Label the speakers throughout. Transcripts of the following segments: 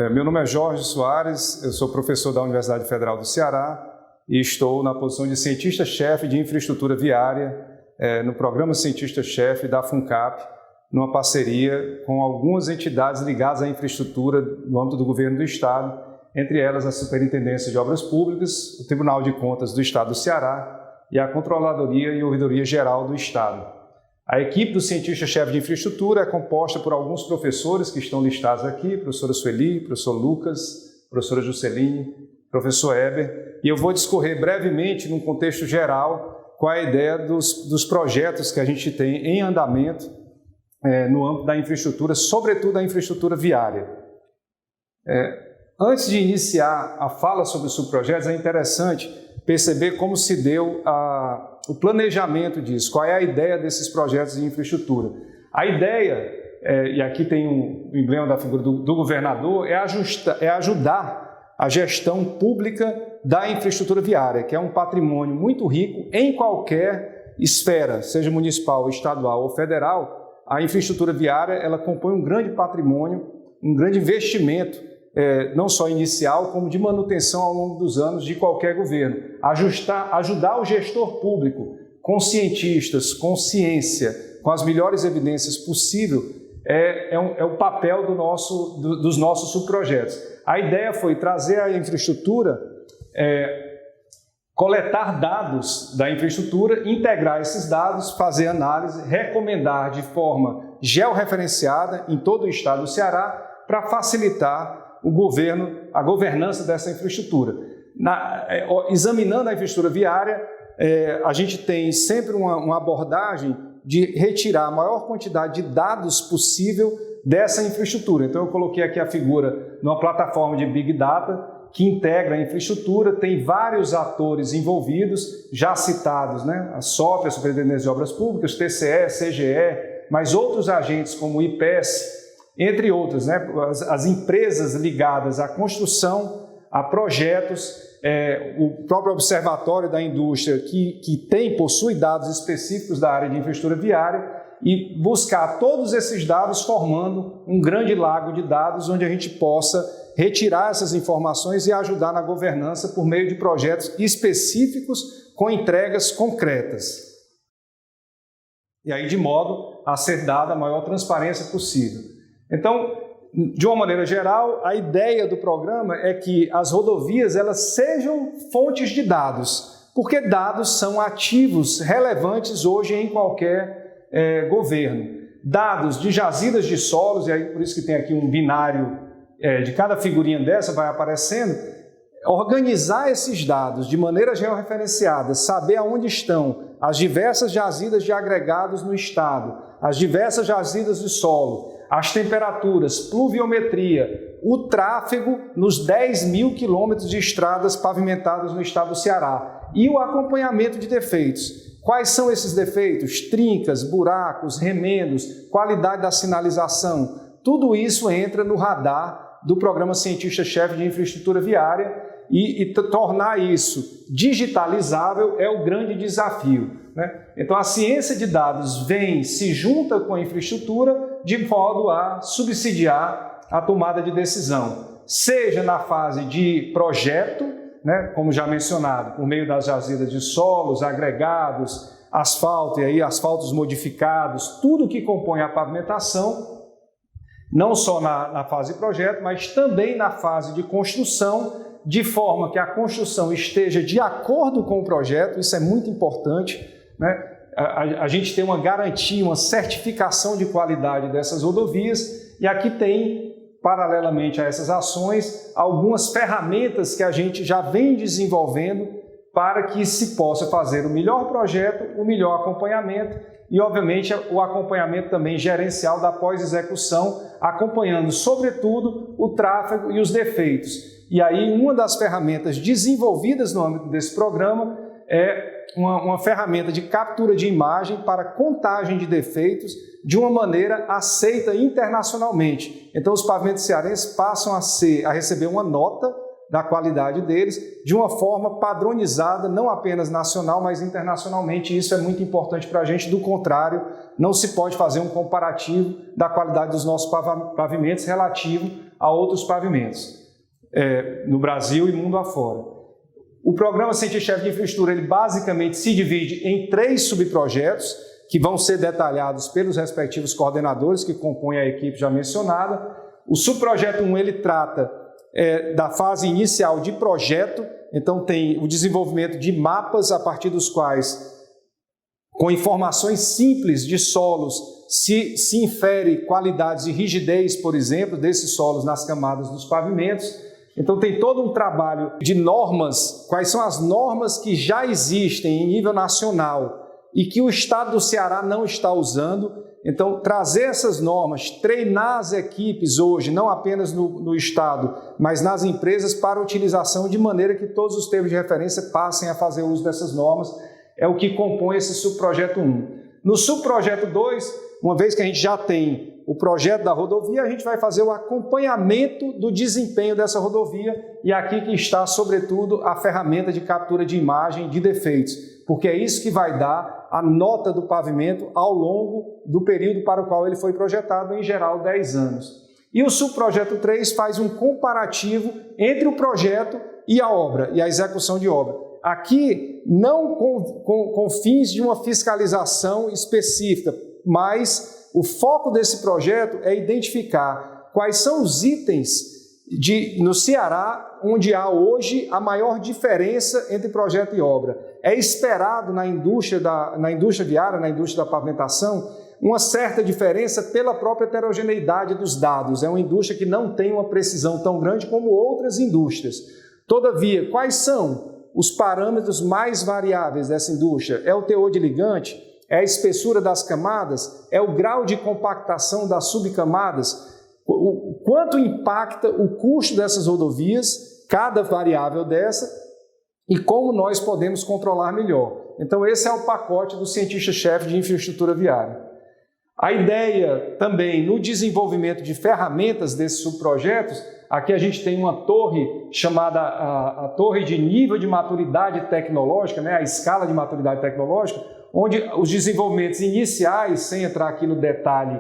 Speaker 1: Meu nome é Jorge Soares, eu sou professor da Universidade Federal do Ceará e estou na posição de cientista-chefe de infraestrutura viária no programa cientista-chefe da FUNCAP, numa parceria com algumas entidades ligadas à infraestrutura no âmbito do governo do Estado, entre elas a Superintendência de Obras Públicas, o Tribunal de Contas do Estado do Ceará e a Controladoria e Ouvidoria Geral do Estado. A equipe do cientista-chefe de infraestrutura é composta por alguns professores que estão listados aqui, professora Sueli, professor Lucas, professora Jusceline, professor Heber, e eu vou discorrer brevemente, num contexto geral, qual é a ideia dos projetos que a gente tem em andamento no âmbito da infraestrutura, sobretudo a infraestrutura viária. Antes de iniciar a fala sobre os subprojetos, é interessante perceber como se deu o planejamento disso, qual é a ideia desses projetos de infraestrutura. A ideia, e aqui tem um emblema da figura do governador, é ajudar a gestão pública da infraestrutura viária, que é um patrimônio muito rico em qualquer esfera, seja municipal, estadual ou federal. A infraestrutura viária ela compõe um grande patrimônio, um grande investimento, não só inicial, como de manutenção ao longo dos anos de qualquer governo. Ajudar o gestor público com cientistas, com ciência, com as melhores evidências possível, é o papel dos nossos subprojetos. A ideia foi trazer a infraestrutura, coletar dados da infraestrutura, integrar esses dados, fazer análise, recomendar de forma georreferenciada em todo o estado do Ceará para facilitar a governança dessa infraestrutura. Examinando a infraestrutura viária, a gente tem sempre uma abordagem de retirar a maior quantidade de dados possível dessa infraestrutura. Então, eu coloquei aqui a figura numa plataforma de Big Data que integra a infraestrutura, tem vários atores envolvidos, já citados, né? A SOP, a Superintendência de Obras Públicas, TCE, CGE, mas outros agentes como o IPES, entre outros, né? As empresas ligadas à construção, a projetos, o próprio Observatório da Indústria que possui dados específicos da área de infraestrutura viária e buscar todos esses dados formando um grande lago de dados onde a gente possa retirar essas informações e ajudar na governança por meio de projetos específicos com entregas concretas. E aí de modo a ser dada a maior transparência possível. Então, de uma maneira geral, a ideia do programa é que as rodovias elas sejam fontes de dados, porque dados são ativos relevantes hoje em qualquer governo. Dados de jazidas de solos, e aí por isso que tem aqui um binário de cada figurinha dessa vai aparecendo, organizar esses dados de maneira georreferenciada, saber aonde estão as diversas jazidas de agregados no estado, as diversas jazidas de solo, as temperaturas, pluviometria, o tráfego nos 10 mil quilômetros de estradas pavimentadas no estado do Ceará e o acompanhamento de defeitos. Quais são esses defeitos? Trincas, buracos, remendos, qualidade da sinalização. Tudo isso entra no radar do Programa Cientista-Chefe de Infraestrutura Viária e tornar isso digitalizável é o grande desafio, né? Então, a ciência de dados se junta com a infraestrutura de modo a subsidiar a tomada de decisão, seja na fase de projeto, né, como já mencionado, por meio das jazidas de solos, agregados, asfalto e aí asfaltos modificados, tudo que compõe a pavimentação, não só na fase de projeto, mas também na fase de construção, de forma que a construção esteja de acordo com o projeto, isso é muito importante, né? A gente tem uma garantia, uma certificação de qualidade dessas rodovias e aqui tem, paralelamente a essas ações, algumas ferramentas que a gente já vem desenvolvendo para que se possa fazer o melhor projeto, o melhor acompanhamento e, obviamente, o acompanhamento também gerencial da pós-execução, acompanhando, sobretudo, o tráfego e os defeitos. E aí, uma das ferramentas desenvolvidas no âmbito desse programa é uma ferramenta de captura de imagem para contagem de defeitos de uma maneira aceita internacionalmente. Então, os pavimentos cearenses passam a receber uma nota da qualidade deles de uma forma padronizada, não apenas nacional, mas internacionalmente. Isso é muito importante para a gente. Do contrário, não se pode fazer um comparativo da qualidade dos nossos pavimentos relativo a outros pavimentos no Brasil e mundo afora. O programa Cientista-Chefe de Infraestrutura ele basicamente se divide em 3 subprojetos que vão ser detalhados pelos respectivos coordenadores que compõem a equipe já mencionada. O subprojeto 1 ele trata da fase inicial de projeto, então tem o desenvolvimento de mapas a partir dos quais, com informações simples de solos, se infere qualidades de rigidez, por exemplo, desses solos nas camadas dos pavimentos. Então tem todo um trabalho de normas, quais são as normas que já existem em nível nacional e que o Estado do Ceará não está usando. Então trazer essas normas, treinar as equipes hoje, não apenas no Estado, mas nas empresas para utilização de maneira que todos os termos de referência passem a fazer uso dessas normas, é o que compõe esse subprojeto 1. No subprojeto 2, uma vez que a gente já tem o projeto da rodovia, a gente vai fazer o acompanhamento do desempenho dessa rodovia e aqui que está, sobretudo, a ferramenta de captura de imagem de defeitos, porque é isso que vai dar a nota do pavimento ao longo do período para o qual ele foi projetado, em geral 10 anos. E o subprojeto 3 faz um comparativo entre o projeto e a obra, e a execução de obra. Aqui, não com fins de uma fiscalização específica, mas o foco desse projeto é identificar quais são os itens no Ceará onde há hoje a maior diferença entre projeto e obra. É esperado na indústria viária, na indústria da pavimentação, uma certa diferença pela própria heterogeneidade dos dados. É uma indústria que não tem uma precisão tão grande como outras indústrias. Todavia, quais são os parâmetros mais variáveis dessa indústria? É o teor de ligante? É a espessura das camadas? É o grau de compactação das subcamadas? O quanto impacta o custo dessas rodovias, cada variável dessa, e como nós podemos controlar melhor. Então esse é o pacote do cientista-chefe de infraestrutura viária. A ideia também no desenvolvimento de ferramentas desses subprojetos, aqui a gente tem uma torre chamada a torre de nível de maturidade tecnológica, a escala de maturidade tecnológica, onde os desenvolvimentos iniciais, sem entrar aqui no detalhe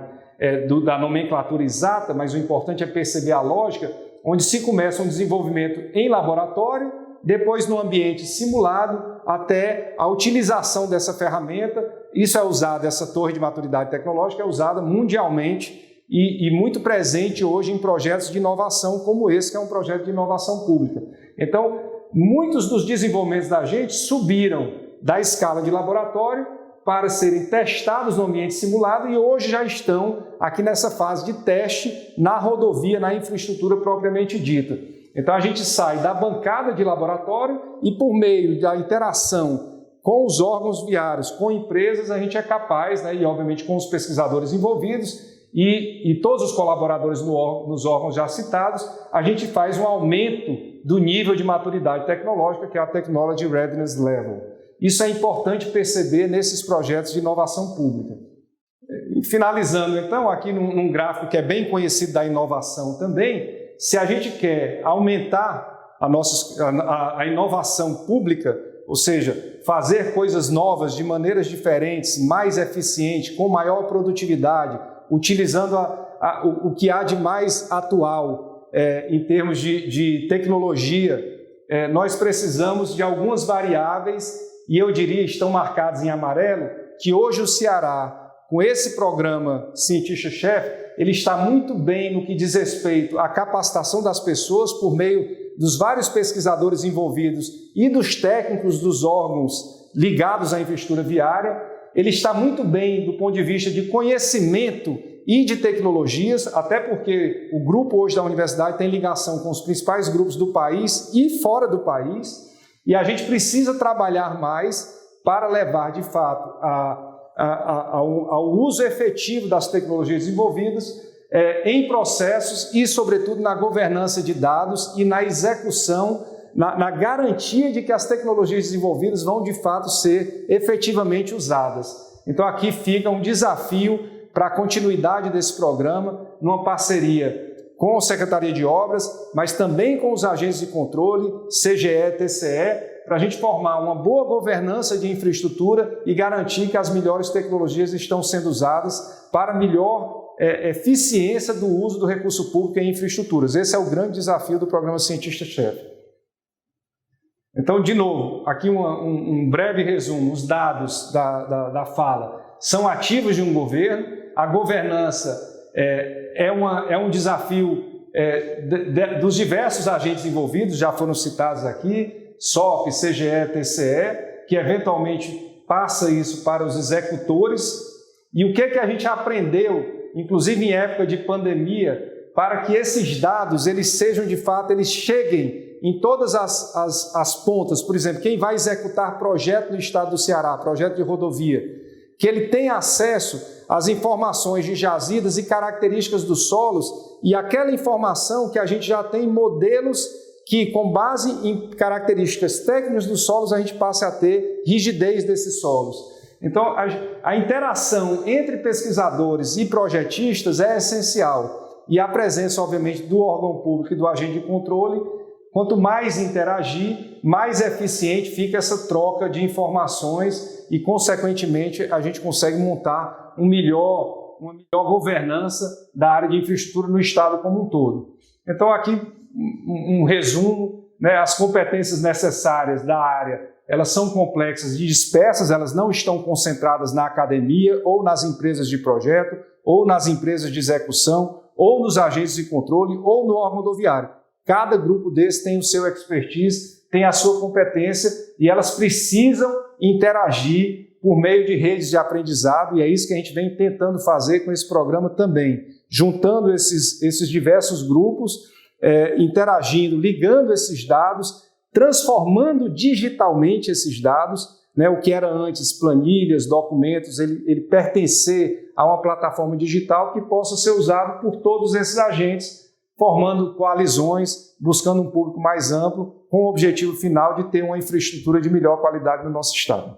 Speaker 1: da nomenclatura exata, mas o importante é perceber a lógica, onde se começa um desenvolvimento em laboratório, depois no ambiente simulado, até a utilização dessa ferramenta. Isso é usado, essa torre de maturidade tecnológica é usada mundialmente e muito presente hoje em projetos de inovação como esse, que é um projeto de inovação pública. Então, muitos dos desenvolvimentos da gente subiram da escala de laboratório para serem testados no ambiente simulado e hoje já estão aqui nessa fase de teste na rodovia, na infraestrutura propriamente dita. Então a gente sai da bancada de laboratório e por meio da interação com os órgãos viários, com empresas, a gente é capaz, e obviamente com os pesquisadores envolvidos e todos os colaboradores nos órgãos já citados, a gente faz um aumento do nível de maturidade tecnológica, que é a Technology Readiness Level. Isso é importante perceber nesses projetos de inovação pública. E finalizando, então, aqui num gráfico que é bem conhecido da inovação também, se a gente quer aumentar a inovação pública, ou seja, fazer coisas novas de maneiras diferentes, mais eficiente, com maior produtividade, utilizando o que há de mais atual em termos de tecnologia, nós precisamos de algumas variáveis, e eu diria estão marcadas em amarelo, que hoje o Ceará, com esse programa Cientista-Chefe, ele está muito bem no que diz respeito à capacitação das pessoas por meio dos vários pesquisadores envolvidos e dos técnicos dos órgãos ligados à infraestrutura viária. Ele está muito bem do ponto de vista de conhecimento e de tecnologias, até porque o grupo hoje da universidade tem ligação com os principais grupos do país e fora do país, e a gente precisa trabalhar mais para levar, de fato, ao uso efetivo das tecnologias desenvolvidas em processos e, sobretudo, na governança de dados e na execução, na garantia de que as tecnologias desenvolvidas vão, de fato, ser efetivamente usadas. Então, aqui fica um desafio para a continuidade desse programa, numa parceria com a Secretaria de Obras, mas também com os agentes de controle, CGE, TCE, para a gente formar uma boa governança de infraestrutura e garantir que as melhores tecnologias estão sendo usadas para melhor eficiência do uso do recurso público em infraestruturas. Esse é o grande desafio do programa Cientista-Chefe. Então, de novo, aqui um breve resumo. Os dados da fala são ativos de um governo, a governança é um desafio dos diversos agentes envolvidos, já foram citados aqui, SOP, CGE, TCE, que eventualmente passa isso para os executores. E o que a gente aprendeu, inclusive em época de pandemia, para que esses dados eles sejam de fato, eles cheguem em todas as pontas. Por exemplo, quem vai executar projeto no estado do Ceará, projeto de rodovia, que ele tenha acesso às informações de jazidas e características dos solos e aquela informação que a gente já tem modelos que, com base em características técnicas dos solos, a gente passe a ter rigidez desses solos. Então, a interação entre pesquisadores e projetistas é essencial. E a presença, obviamente, do órgão público e do agente de controle, quanto mais interagir, mais eficiente fica essa troca de informações e, consequentemente, a gente consegue montar uma melhor governança da área de infraestrutura no Estado como um todo. Então, aqui um resumo, né? As competências necessárias da área, elas são complexas e dispersas, elas não estão concentradas na academia ou nas empresas de projeto, ou nas empresas de execução, ou nos agentes de controle, ou no órgão rodoviário. Cada grupo desse tem o seu expertise, tem a sua competência e elas precisam interagir por meio de redes de aprendizado, e é isso que a gente vem tentando fazer com esse programa também, juntando esses diversos grupos, interagindo, ligando esses dados, transformando digitalmente esses dados, né, o que era antes planilhas, documentos, ele pertencer a uma plataforma digital que possa ser usado por todos esses agentes, formando coalizões, buscando um público mais amplo, com o objetivo final de ter uma infraestrutura de melhor qualidade no nosso estado.